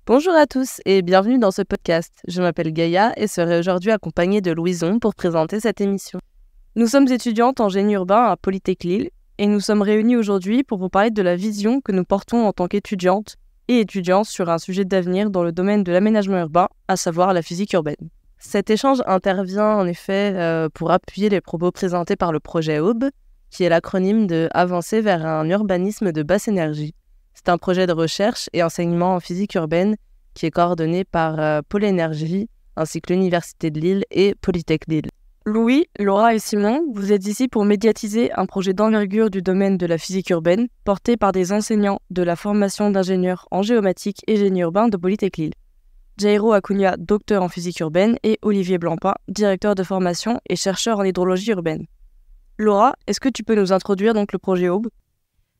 Bonjour à tous et bienvenue dans ce podcast. Je m'appelle Gaïa et serai aujourd'hui accompagnée de Louison pour présenter cette émission. Nous sommes étudiantes en génie urbain à Polytech Lille et nous sommes réunis aujourd'hui pour vous parler de la vision que nous portons en tant qu'étudiantes et étudiants sur un sujet d'avenir dans le domaine de l'aménagement urbain, à savoir la physique urbaine. Cet échange intervient en effet pour appuyer les propos présentés par le projet Aube, qui est l'acronyme de Avancer vers un urbanisme de basse énergie. C'est un projet de recherche et enseignement en physique urbaine qui est coordonné par Pôle Énergie, ainsi que l'Université de Lille et Polytech Lille. Louis, Laura et Simon, vous êtes ici pour médiatiser un projet d'envergure du domaine de la physique urbaine, porté par des enseignants de la formation d'ingénieurs en géomatique et génie urbain de Polytech Lille. Jairo Acuna, docteur en physique urbaine, et Olivier Blampin, directeur de formation et chercheur en hydrologie urbaine. Laura, est-ce que tu peux nous introduire donc le projet Aube ?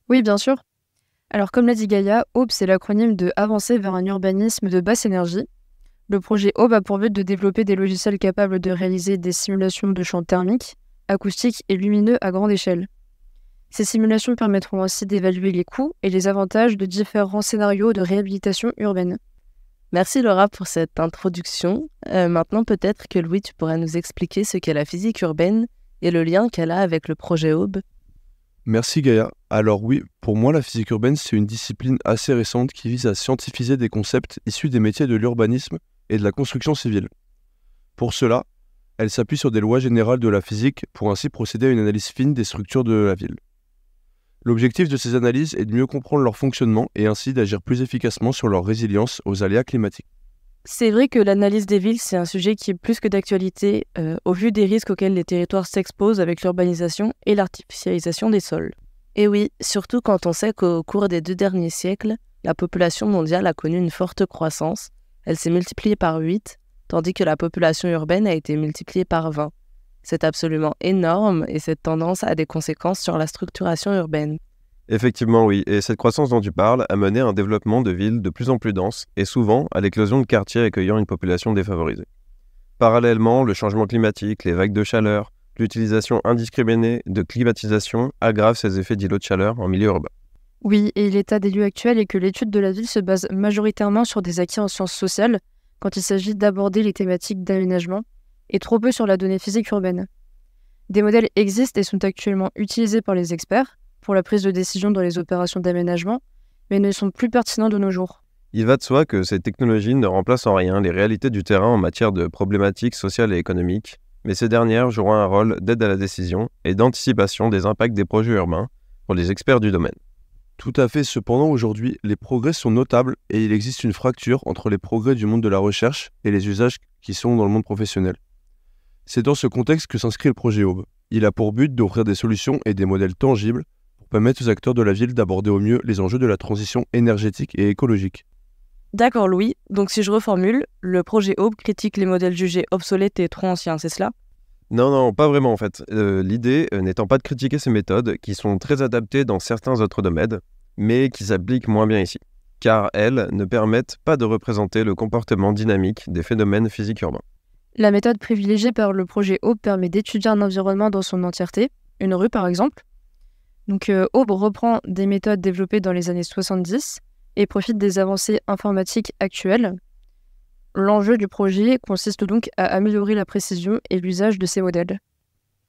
Oui, bien sûr. Alors, comme l'a dit Gaïa, Aube, c'est l'acronyme de Avancer vers un urbanisme de basse énergie. Le projet Aube a pour but de développer des logiciels capables de réaliser des simulations de champs thermiques, acoustiques et lumineux à grande échelle. Ces simulations permettront ainsi d'évaluer les coûts et les avantages de différents scénarios de réhabilitation urbaine. Merci Laura pour cette introduction. Maintenant, peut-être que Louis, tu pourrais nous expliquer ce qu'est la physique urbaine et le lien qu'elle a avec le projet Aube. Merci Gaïa. Alors oui, pour moi la physique urbaine c'est une discipline assez récente qui vise à scientifiser des concepts issus des métiers de l'urbanisme et de la construction civile. Pour cela, elle s'appuie sur des lois générales de la physique pour ainsi procéder à une analyse fine des structures de la ville. L'objectif de ces analyses est de mieux comprendre leur fonctionnement et ainsi d'agir plus efficacement sur leur résilience aux aléas climatiques. C'est vrai que l'analyse des villes, c'est un sujet qui est plus que d'actualité au vu des risques auxquels les territoires s'exposent avec l'urbanisation et l'artificialisation des sols. Et oui, surtout quand on sait qu'au cours des 2 derniers siècles, la population mondiale a connu une forte croissance. Elle s'est multipliée par 8, tandis que la population urbaine a été multipliée par 20. C'est absolument énorme et cette tendance a des conséquences sur la structuration urbaine. Effectivement, oui, et cette croissance dont tu parles a mené à un développement de villes de plus en plus denses et souvent à l'éclosion de quartiers accueillant une population défavorisée. Parallèlement, le changement climatique, les vagues de chaleur, l'utilisation indiscriminée de climatisation aggravent ces effets d'îlots de chaleur en milieu urbain. Oui, et l'état des lieux actuel est que l'étude de la ville se base majoritairement sur des acquis en sciences sociales quand il s'agit d'aborder les thématiques d'aménagement et trop peu sur la donnée physique urbaine. Des modèles existent et sont actuellement utilisés par les experts pour la prise de décision dans les opérations d'aménagement, mais ne sont plus pertinents de nos jours. Il va de soi que ces technologies ne remplacent en rien les réalités du terrain en matière de problématiques sociales et économiques, mais ces dernières joueront un rôle d'aide à la décision et d'anticipation des impacts des projets urbains pour les experts du domaine. Tout à fait, cependant aujourd'hui, les progrès sont notables et il existe une fracture entre les progrès du monde de la recherche et les usages qui sont dans le monde professionnel. C'est dans ce contexte que s'inscrit le projet Aube. Il a pour but d'offrir des solutions et des modèles tangibles pour permettre aux acteurs de la ville d'aborder au mieux les enjeux de la transition énergétique et écologique. D'accord Louis, donc si je reformule, le projet Aube critique les modèles jugés obsolètes et trop anciens, c'est cela ? Non, pas vraiment en fait. L'idée n'étant pas de critiquer ces méthodes qui sont très adaptées dans certains autres domaines, mais qui s'appliquent moins bien ici, car elles ne permettent pas de représenter le comportement dynamique des phénomènes physiques urbains. La méthode privilégiée par le projet Aube permet d'étudier un environnement dans son entièreté, une rue par exemple. Donc Aube reprend des méthodes développées dans les années 70 et profite des avancées informatiques actuelles. L'enjeu du projet consiste donc à améliorer la précision et l'usage de ces modèles.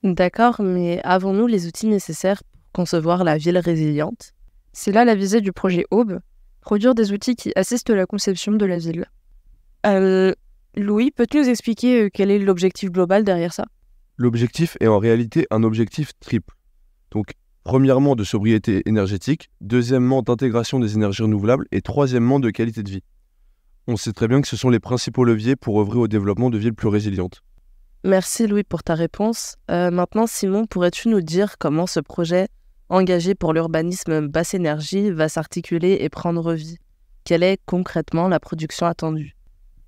D'accord, mais avons-nous les outils nécessaires pour concevoir la ville résiliente ? C'est là la visée du projet Aube, produire des outils qui assistent à la conception de la ville. Louis, peux-tu nous expliquer quel est l'objectif global derrière ça ? L'objectif est en réalité un objectif triple. Donc, premièrement de sobriété énergétique, deuxièmement d'intégration des énergies renouvelables et troisièmement de qualité de vie. On sait très bien que ce sont les principaux leviers pour œuvrer au développement de villes plus résilientes. Merci Louis pour ta réponse. Maintenant Simon, pourrais-tu nous dire comment ce projet engagé pour l'urbanisme basse énergie va s'articuler et prendre vie ? Quelle est concrètement la production attendue ?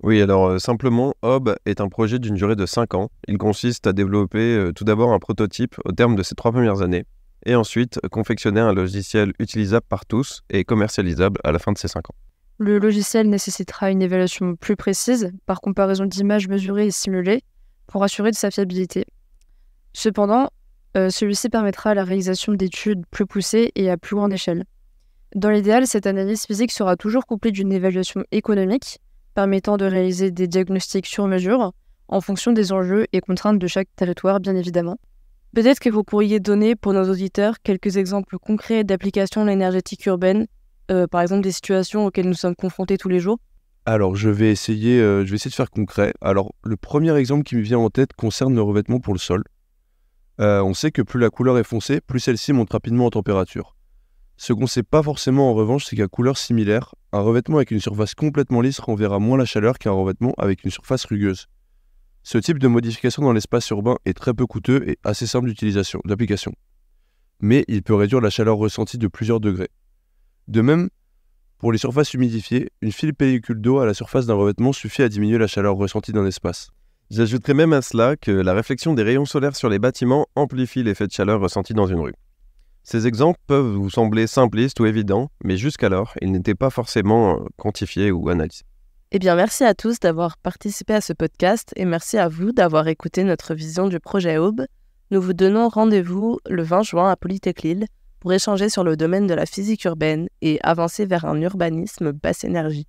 Oui, alors simplement, Aube est un projet d'une durée de 5 ans. Il consiste à développer tout d'abord un prototype au terme de ces 3 premières années, et ensuite confectionner un logiciel utilisable par tous et commercialisable à la fin de ces 5 ans. Le logiciel nécessitera une évaluation plus précise, par comparaison d'images mesurées et simulées, pour assurer de sa fiabilité. Cependant, celui-ci permettra la réalisation d'études plus poussées et à plus grande échelle. Dans l'idéal, cette analyse physique sera toujours couplée d'une évaluation économique, permettant de réaliser des diagnostics sur mesure, en fonction des enjeux et contraintes de chaque territoire, bien évidemment. Peut-être que vous pourriez donner pour nos auditeurs quelques exemples concrets d'applications de l'énergétique urbaine, par exemple des situations auxquelles nous sommes confrontés tous les jours. Alors, je vais essayer de faire concret. Alors, le premier exemple qui me vient en tête concerne le revêtement pour le sol. On sait que plus la couleur est foncée, plus celle-ci monte rapidement en température. Ce qu'on ne sait pas forcément en revanche, c'est qu'à couleur similaire, un revêtement avec une surface complètement lisse renverra moins la chaleur qu'un revêtement avec une surface rugueuse. Ce type de modification dans l'espace urbain est très peu coûteux et assez simple d'application. Mais il peut réduire la chaleur ressentie de plusieurs degrés. De même, pour les surfaces humidifiées, une fine pellicule d'eau à la surface d'un revêtement suffit à diminuer la chaleur ressentie d'un espace. J'ajouterais même à cela que la réflexion des rayons solaires sur les bâtiments amplifie l'effet de chaleur ressenti dans une rue. Ces exemples peuvent vous sembler simplistes ou évidents, mais jusqu'alors, ils n'étaient pas forcément quantifiés ou analysés. Eh bien, merci à tous d'avoir participé à ce podcast et merci à vous d'avoir écouté notre vision du projet Aube. Nous vous donnons rendez-vous le 20 juin à Polytech Lille pour échanger sur le domaine de la physique urbaine et avancer vers un urbanisme basse énergie.